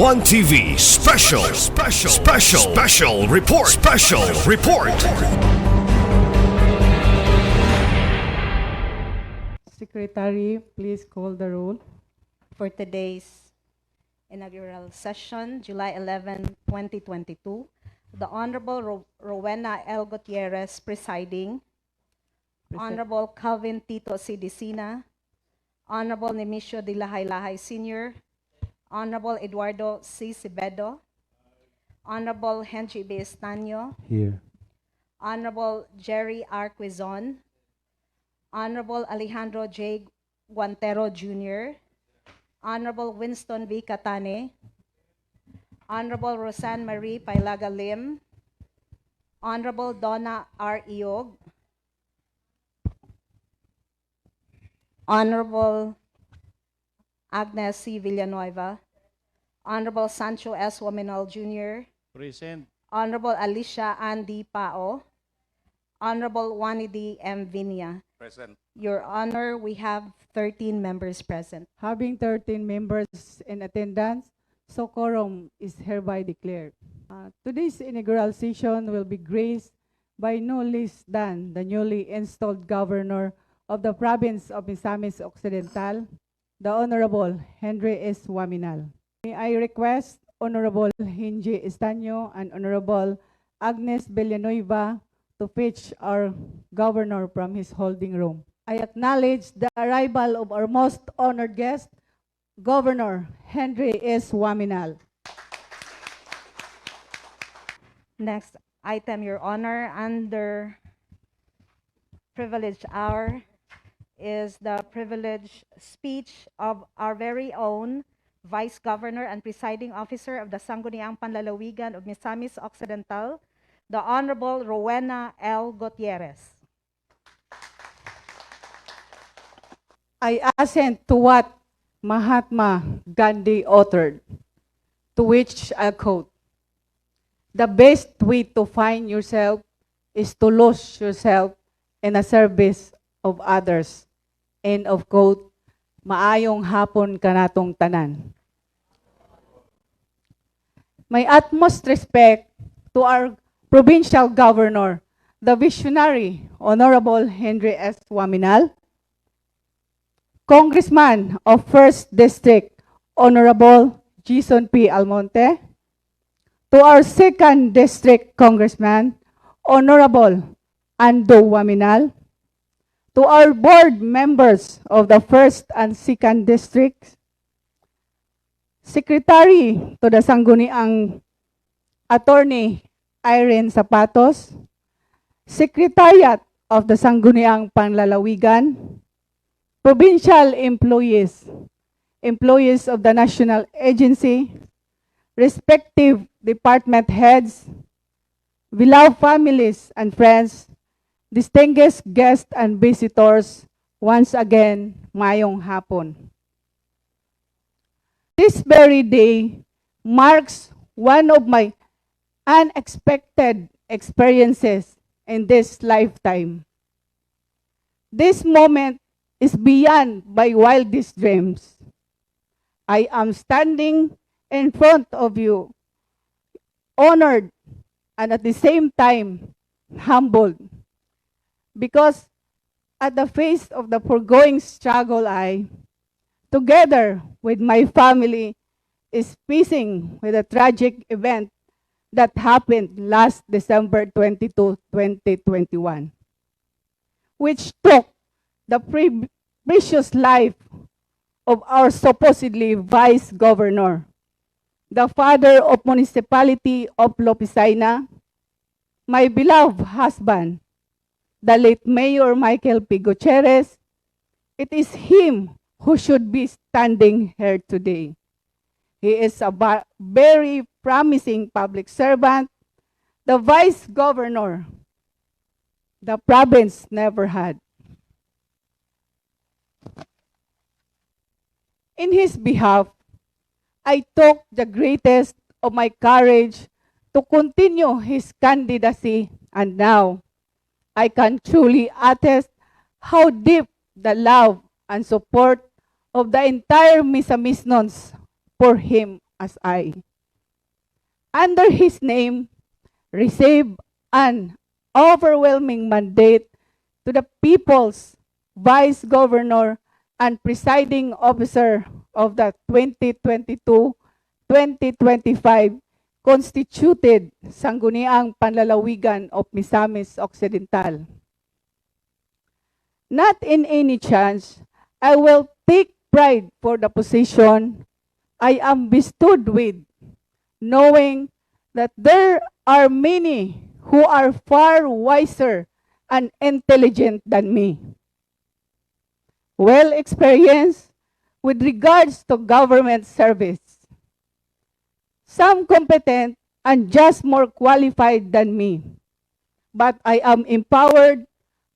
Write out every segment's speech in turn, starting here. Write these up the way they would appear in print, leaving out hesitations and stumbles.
ONETV Special Report. Secretary, please call the roll. For today's inaugural session, July 11, 2022, the Honorable Rowena L. Gutierrez presiding, Honorable Calvin Tito C. Dicina, Honorable Nemesio de Lahay-Lahay Sr., Honorable Eduardo C. Cebedo, Honorable Henry B. Estanio, Here. Honorable Jerry R. Quizon, Honorable Alejandro J. Guantero Jr., Honorable Winston V. Catane, Honorable Rosanne Marie Pailaga Lim, Honorable Donna R. Iog, Honorable Agnes C. Villanueva, Honorable Sancho S. Wominal Jr., Present. Honorable Alicia Andy Pao, Honorable Wanidi M. Vinia. Present. Your Honor, we have 13 members present. Having 13 members in attendance, so quorum is hereby declared. Today's inaugural session will be graced by no less than the newly installed governor of the province of Misamis Occidental, the Honorable Henry S. OAMINAL. May I request Honorable Henry Estanio and Honorable Agnes Villanueva to fetch our governor from his holding room. I acknowledge the arrival of our most honored guest, Governor Henry S. OAMINAL. Next item, Your Honor, under privileged hour is the privileged speech of our very own Vice Governor and Presiding Officer of the SANGGUNIANG PANLALAWIGAN of Misamis Occidental, the Honorable Rowena L. Gutierrez. I assent to what Mahatma Gandhi authored, to which I quote, "The best way to find yourself is to lose yourself in the service of others." End of quote. Maayong hapon kanatong tanan. My utmost respect to our provincial governor, the visionary Honorable Henry S. OAMINAL, Congressman of 1st District, Honorable Jason P. Almonte, to our 2nd District Congressman, Honorable Ando OAMINAL, to our board members of the 1st and 2nd Districts, Secretary to the Sangguniang Attorney Irene Zapatos, Secretariat of the Sangguniang Panlalawigan, provincial employees, employees of the national agency, respective department heads, beloved families and friends, distinguished guests and visitors, once again, mayong hapon. This very day marks one of my unexpected experiences in this lifetime. This moment is beyond my wildest dreams. I am standing in front of you, honored and at the same time humbled, because at the face of the foregoing struggle, I, together with my family, is facing with a tragic event that happened last December 22, 2021, which took the precious life of our supposedly Vice Governor, the father of Municipality of Lopisaina, my beloved husband, the late Mayor Michael P. Gutierrez. It is him who should be standing here today. He is a very promising public servant, the Vice Governor the province never had. In his behalf, I took the greatest of my courage to continue his candidacy, and now I can truly attest how deep the love and support of the entire Misamisnons for him as I, under his name, receive an overwhelming mandate to the people's Vice Governor and Presiding Officer of the 2022-2025 constituted Sangguniang Panlalawigan of Misamis Occidental. Not in any chance, I will take pride for the position I am bestowed with, knowing that there are many who are far wiser and intelligent than me, well experienced with regards to government service, some competent and just more qualified than me. But I am empowered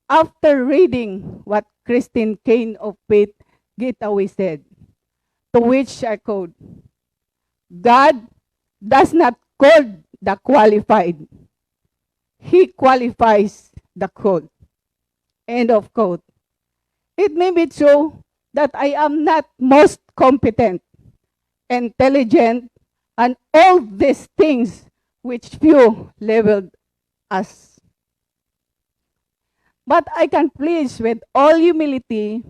after reading what Christine Kane of Faith Gateway said, to which I quote, God does not call the qualified. He qualifies the called. End of quote. It may be true that I am not most competent, intelligent, and all these things which few labeled as. But I can plead with all humility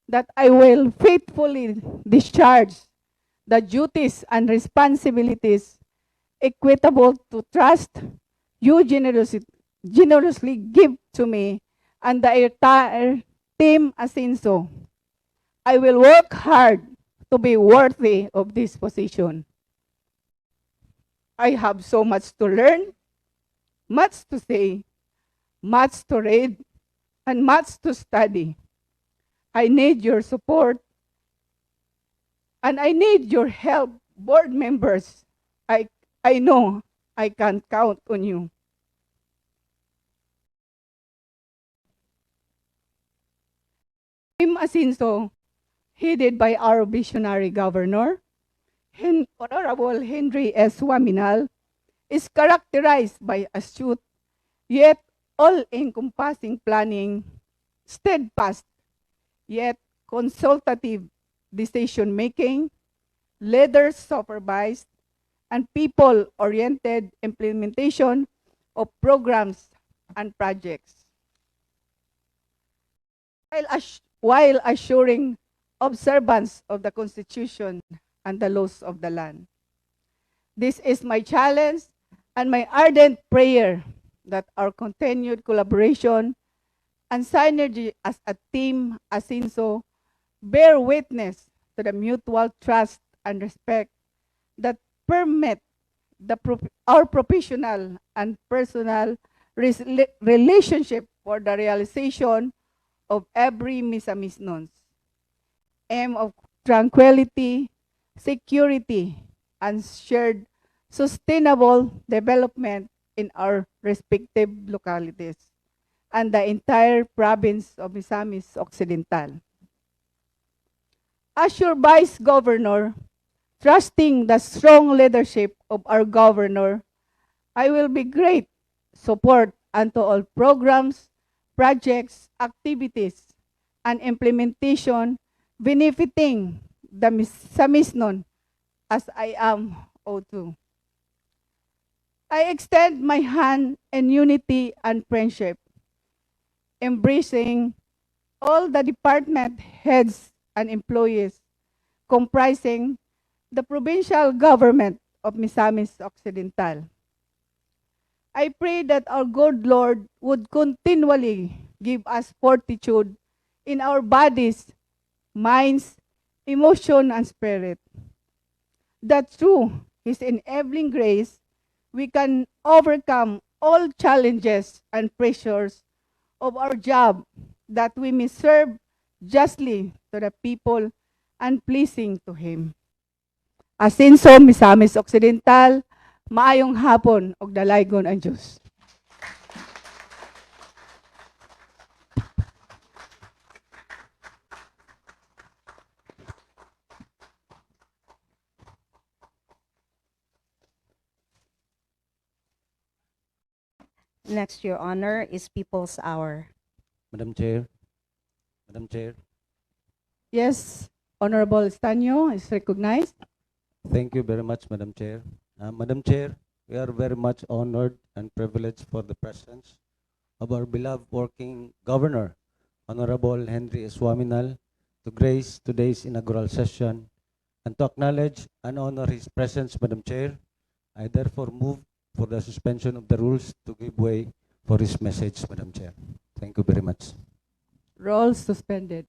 that I will faithfully discharge the duties and responsibilities equitable to trust you generously give to me and the entire team Asinso. I will work hard to be worthy of this position. I have so much to learn, much to say, much to read, and much to study. I need your support, and I need your help, board members. I know I can count on you. Team Asinso, headed by our visionary governor, Honorable Henry S. OAMINAL, is characterized by astute yet all-encompassing planning, steadfast yet consultative decision-making, leader-supervised, and people-oriented implementation of programs and projects, while assuring observance of the Constitution and the laws of the land. This is my challenge and my ardent prayer that our continued collaboration and synergy as a team Asinso bear witness to the mutual trust and respect that permit our professional and personal relationship for the realization of every Misamis non's aim of tranquility, security, and shared sustainable development in our respective localities and the entire province of Misamis Occidental. As your Vice Governor, trusting the strong leadership of our Governor, I will be great support unto all programs, projects, activities, and implementation benefiting the Misamisnon as I am O2. I extend my hand in unity and friendship, embracing all the department heads and employees comprising the provincial government of Misamis Occidental. I pray that our good Lord would continually give us fortitude in our bodies, minds, emotion, and spirit, that through His enabling grace, we can overcome all challenges and pressures of our job, that we may serve justly to the people and pleasing to Him. Asinso, Misamis Occidental, maayong hapon og dalaygon ang Diyos. Next, Your Honor, is People's Hour. Madam Chair. Madam Chair. Yes, Honorable Estanio is recognized. Thank you very much, Madam Chair. Madam Chair, we are very much honored and privileged for the presence of our beloved working governor, Honorable Henry S. OAMINAL, to grace today's inaugural session and to acknowledge and honor his presence, Madam Chair. I therefore move for the suspension of the rules to give way for his message, Madam Chair. Thank you very much. Roles suspended.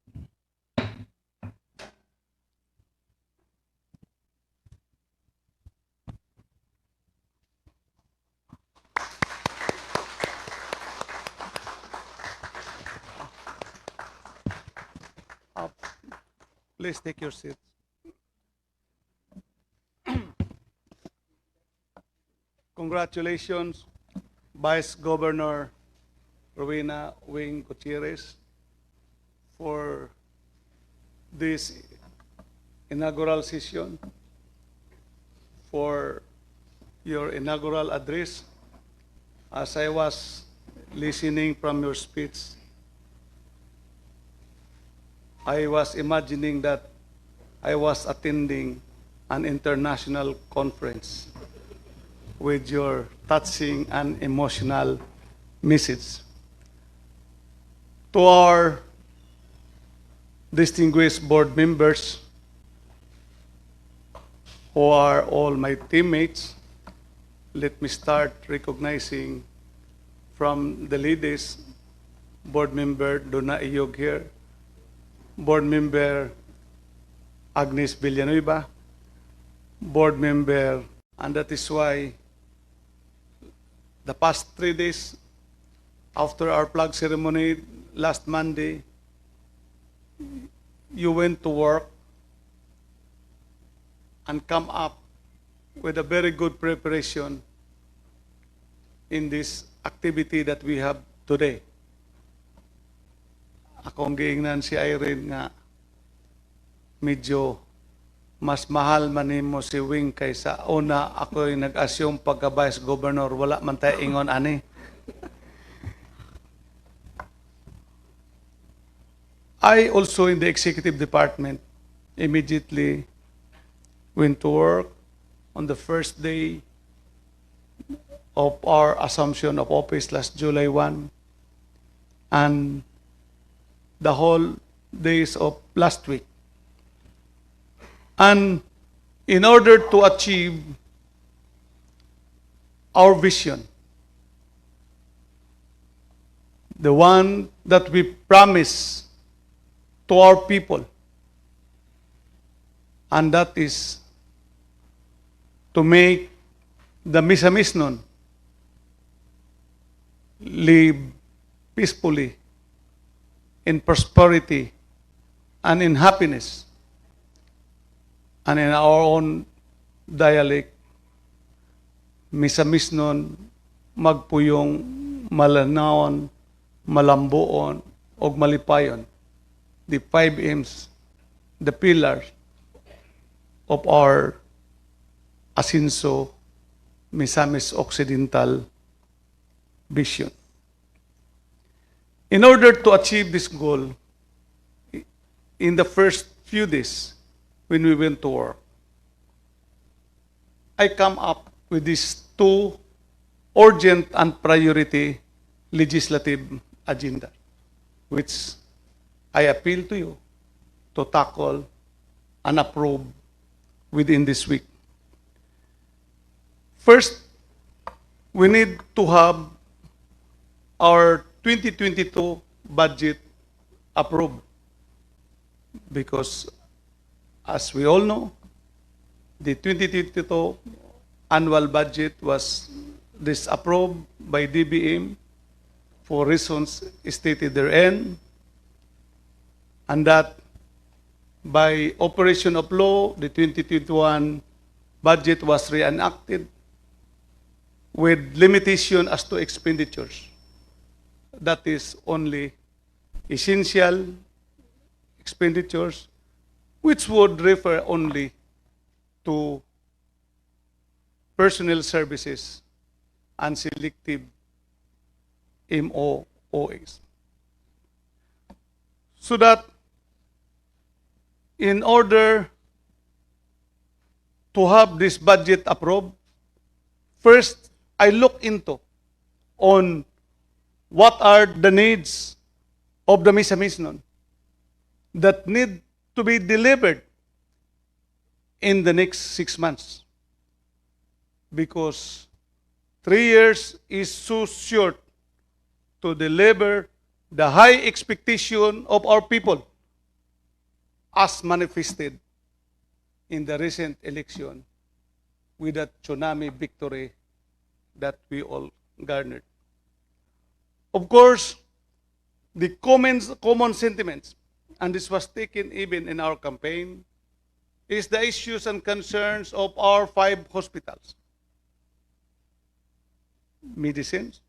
Please take your seats. Congratulations, Vice Governor Rowena Wing Gutierrez, for this inaugural session, for your inaugural address. As I was listening from your speech, I was imagining that I was attending an international conference with your touching and emotional message. To our distinguished board members, who are all my teammates, let me start recognizing from the ladies, Board Member Donna Iyog here, Board Member Agnes Villanueva, Board Member, and that is why the past 3 days after our flag ceremony last Monday, you went to work and come up with a very good preparation in this activity that we have today. Akong giingnan si Irene nga medyo mas mahal man nimo si Wing kaysa una ako'y nag-assume pagka Vice Governor, wala man tayo ingon ani. I also in the executive department immediately went to work on the first day of our assumption of office last July 1 and the whole days of last week. And in order to achieve our vision, the one that we promise to our people, and that is to make the MISAMIS nun live peacefully in prosperity and in happiness. And in our own dialect, MISAMIS nun magpuyong malanawon, malambuon, o malipayon. The 5 M's, the pillars of our Asinso MISAMIS Occidental vision. In order to achieve this goal, in the first few days when we went to work, I come up with these 2 urgent and priority legislative agenda, which I appeal to you to tackle and approve within this week. First, we need to have our 2022 budget approved because, as we all know, the 2022 annual budget was disapproved by DBM for reasons stated therein, and that by operation of law, the 2021 budget was reenacted with limitation as to expenditures. That is only essential expenditures, which would refer only to personnel services and selective MOOs. So that in order to have this budget approved, first, I look into on what are the needs of the MISAMIS nun that need to be delivered in the next 6 months. Because 3 years is so short to deliver the high expectation of our people as manifested in the recent election with that tsunami victory that we all garnered. Of course, the common sentiments, and this was taken even in our campaign, is the issues and concerns of our 5 hospitals. Medicines,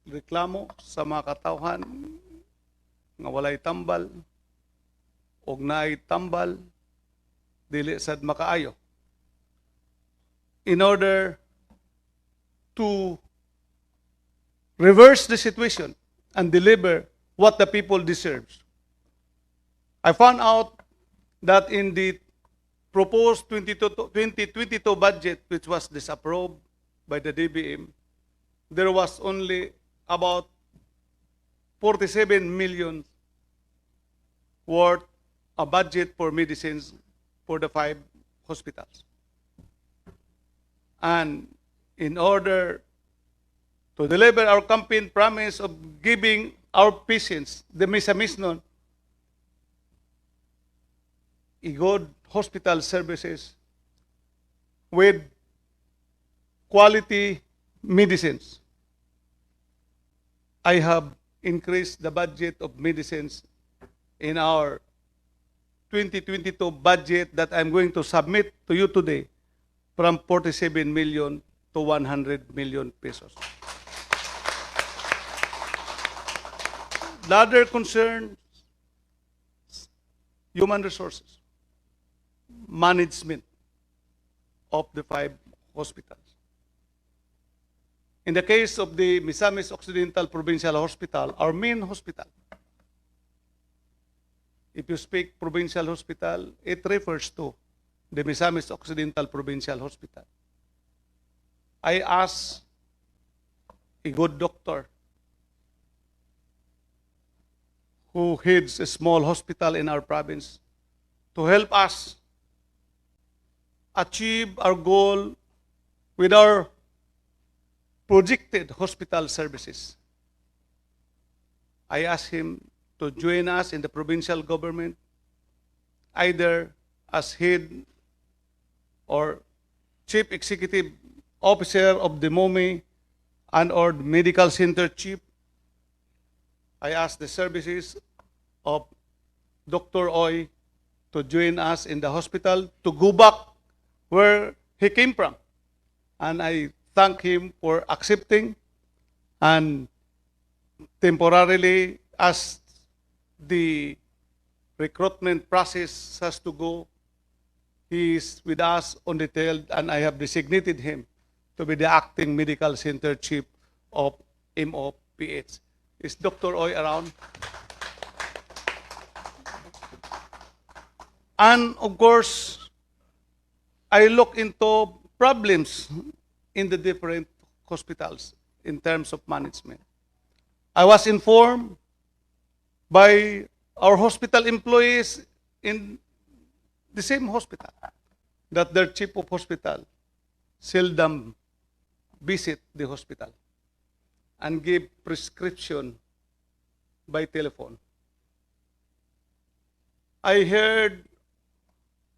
reklamo sa mga katawhan nga walay tambal og naay tambal dili sad makaayo, in order to reverse the situation and deliver what the people deserves. I found out that in the proposed 2022 budget, which was disapproved by the DBM, there was only about 47 million worth a budget for medicines for the 5 hospitals. And in order to deliver our campaign promise of giving our patients the MISAMIS nun, good hospital services with quality medicines, I have increased the budget of medicines in our 2022 budget that I'm going to submit to you today from 47 million to 100 million pesos. The other concern, human resources, management of the 5 hospitals. In the case of the Misamis Occidental Provincial Hospital, our main hospital, if you speak provincial hospital, it refers to the Misamis Occidental Provincial Hospital. I asked a good doctor who heads a small hospital in our province to help us achieve our goal with our projected hospital services. I asked him to join us in the provincial government, either as head or chief executive officer of the MOMI and or the medical center chief. I asked the services of Dr. Oy to join us in the hospital, to go back where he came from. And I thank him for accepting, and temporarily, as the recruitment process has to go, he is with us on detail, and I have designated him to be the acting medical center chief of MOPH. Is Dr. Oy around? And of course, I look into problems in the different hospitals in terms of management. I was informed by our hospital employees in the same hospital that their chief of hospital seldom visit the hospital and give prescription by telephone. I heard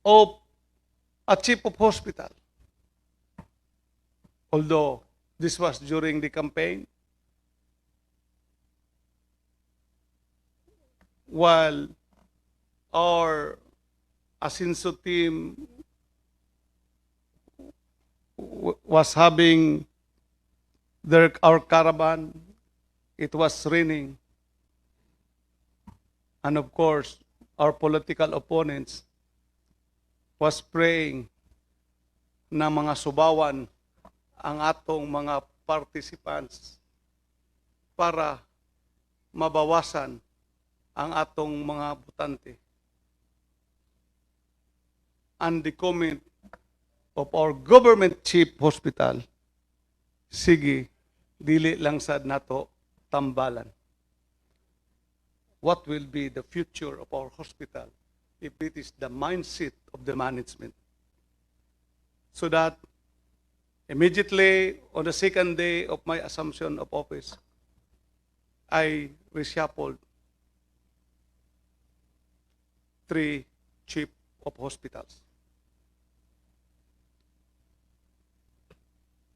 of a chief of hospital, although this was during the campaign, while our Asinso team was having our caravan, it was raining. And of course, our political opponents was praying na mga subawan ang atong mga participants para mabawasan ang atong mga botante. and the comment of our government chief hospital, sige, dili lang sad nato tambalan. What will be the future of our hospital if it is the mindset of the management? So that immediately on the second day of my assumption of office, I reshuffled 3 chief of hospitals.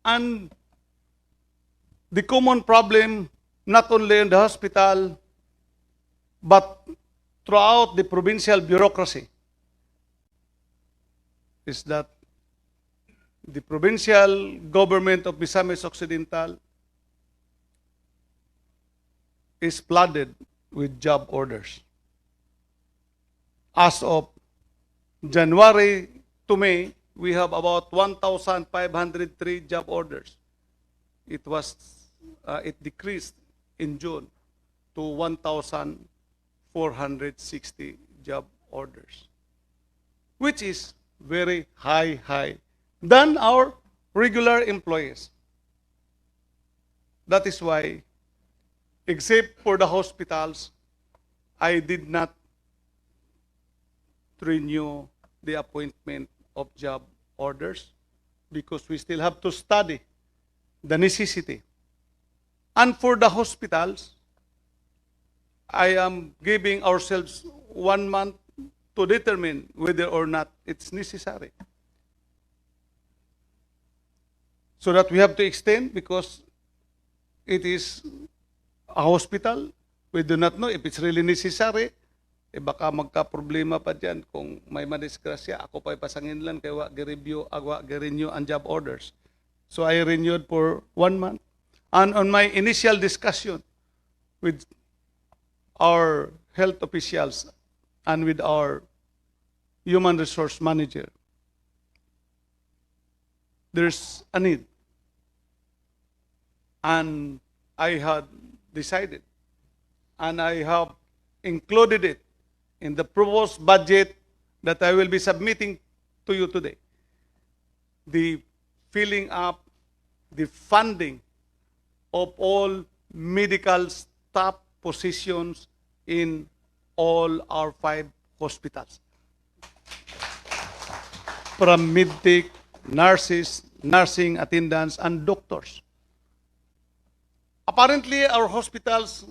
And the common problem, not only in the hospital, but throughout the provincial bureaucracy, is that the provincial government of Misamis Occidental is flooded with job orders. As of January to May, we have about 1,503 job orders. It decreased in June to 1,460 job orders, which is very high than our regular employees. That is why, except for the hospitals, I did not renew the appointment of job orders because we still have to study the necessity. And for the hospitals, I am giving ourselves 1 month to determine whether or not it's necessary. So that we have to extend because it is a hospital. We do not know if it's really necessary. Baka magka-problema pa dyan kung may madisgrasya. Ako pa'y pasangin lang kaya gi-renew ang job orders. So I renewed for 1 month. And on my initial discussion with our health officials and with our human resource manager, there's a need. And I had decided, and I have included it in the proposed budget that I will be submitting to you today. The filling up, the funding of all medical staff positions in all our 5 hospitals. From medtech, nurses, nursing attendants, and doctors. Apparently, our hospitals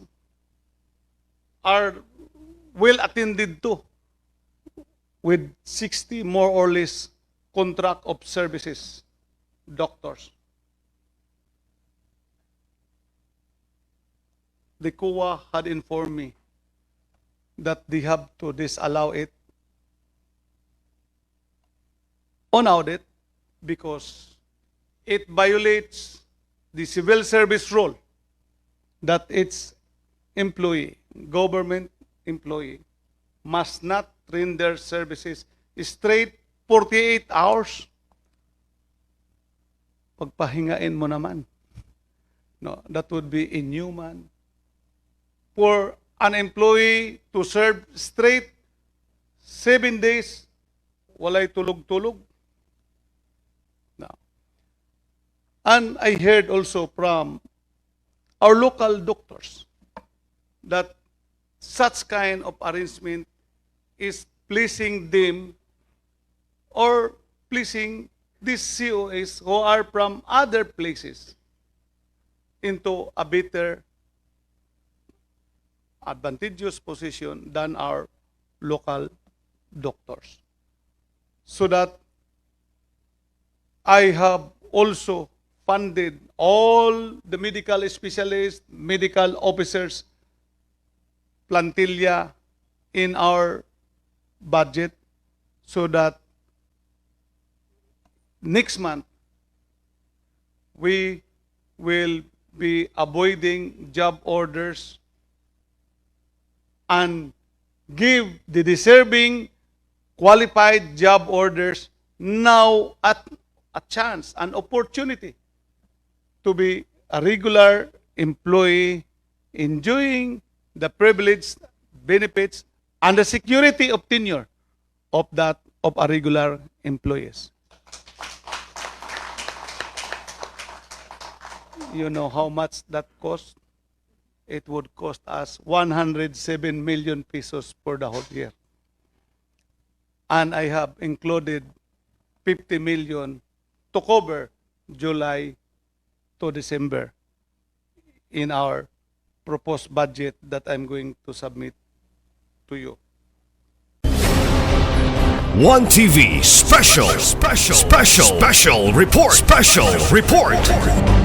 are well attended to with 60 more or less contract of services doctors. The COA had informed me that they have to disallow it on audit because it violates the civil service rule that its employee, government employee, must not render services straight 48 hours. Pagpahingain mo naman. No, that would be inhuman. For an employee to serve straight 7 days, walay tulog-tulog. No. And I heard also from our local doctors that such kind of arrangement is pleasing them or pleasing these COAs who are from other places into a better advantageous position than our local doctors. So that I have also funded all the medical specialists, medical officers, plantilla in our budget so that next month we will be avoiding job orders and give the deserving qualified job orders now at a chance, an opportunity to be a regular employee enjoying the privileged benefits and the security of tenure of that of our regular employees. You know how much that cost? It would cost us 107 million pesos for the whole year. And I have included 50 million to cover July to December in our proposed budget that I'm going to submit to you. ONETV Special Report.